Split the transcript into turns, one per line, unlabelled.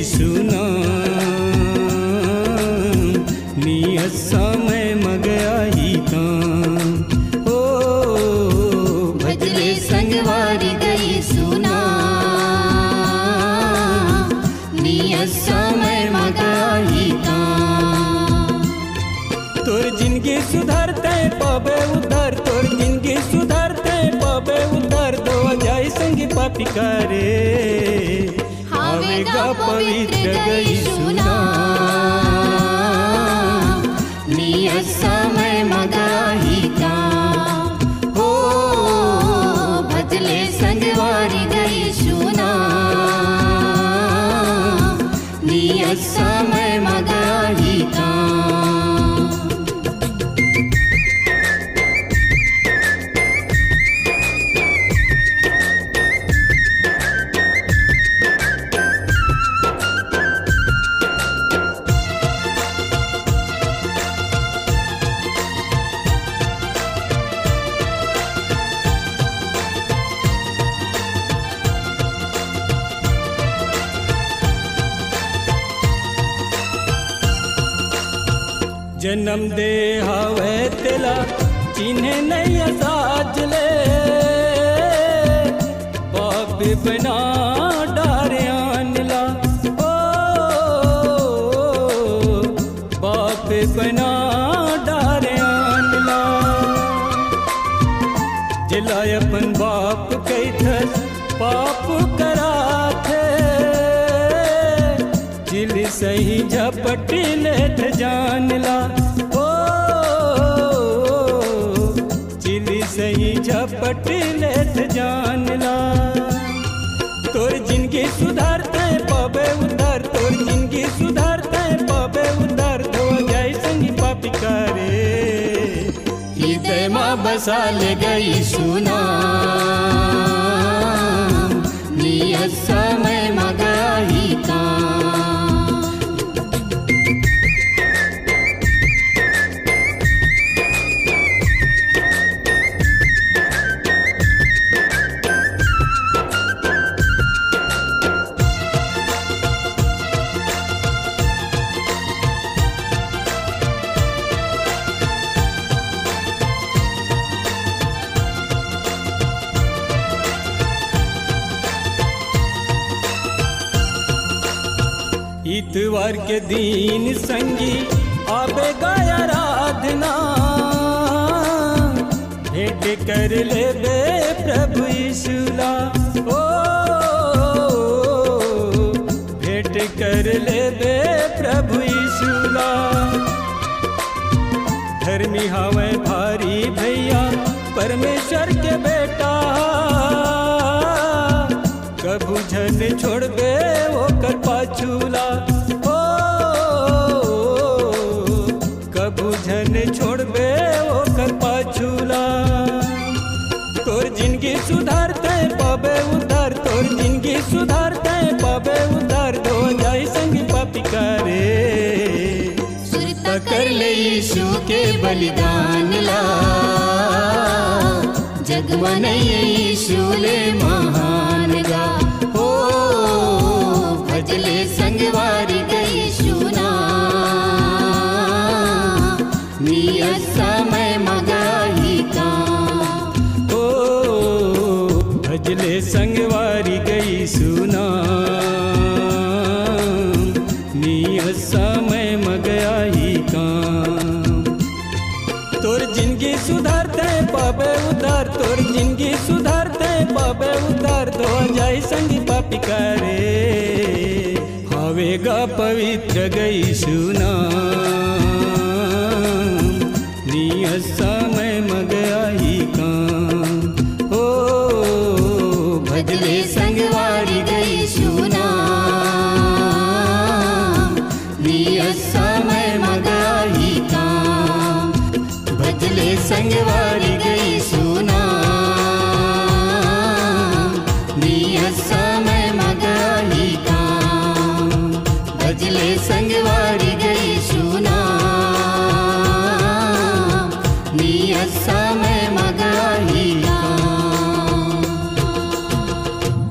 सुना नियत समय मगया ही काम ओ
भजले संगवारी गई सुना नियत समय मगया ही काम।
तोर जिंदगी सुधरते पाबे उधर तोर जिंदगी सुधरते पाबे उधर दो जाय संगी पापी करे आवेगा पवित्र गई सुना
नियत समय मगया ही काम हो भजले संगवारी गई सुना नियत समय मगया ही काम।
जन्म दे हावे तेला चिन्हे नहीं साज ले बाप बना डारियानला ओ बाप बना डारियानला जिलाय अपन बाप कैथस पाप करा थे जिल सही झपट लेत जानला ओ जिल सही झपट लेत जानला तोर जिंदगी सुधारते पाबे उधर तोर जिंदगी सुधारते पाबे उधर दो जाय संगी पापी करे
हृदय माँ बसा ले गई सुना नियत समय मगया ही काम।
इतवार के दिन संगी आबे गाया आराधना भेंट कर ले बे प्रभु यीशुला ओ भेंट कर ले बे प्रभु यीशुला धर्मी हवे भारी भैया परमेश्वर के बेटा कभू झन छोड़बे वो कर पाछूला ओ कभू झन छोड़बे वो कर पाछूला तोर जिंदगी सुधारते पाबे उधर तोर जिंदगी सुधारते पाबे उधर दो जाय संगी पापी करे
सुरता कर ले यीशु के बलिदान ला जग मने यीशु ले महान गा हो भजले संगवारी गई सुना नियत समय मगया ही काम
ओ भजले संगवारी गई सुना नियत समय मगया ही काम तोर जिंदगी सुधारते पाबे उधर तोर जिंदगी सुधारते पाबे उधर दो जाय संगी पापी करे हावेगा पवित्र गई सुना नियत समय मगया ही काम ओ
भजले संगवारी गई सुना नियत समय मगया ही काम भजले संगवारी गई सुना नियत समय मगया ही काम भजले संगवारी गई सुना नियत समय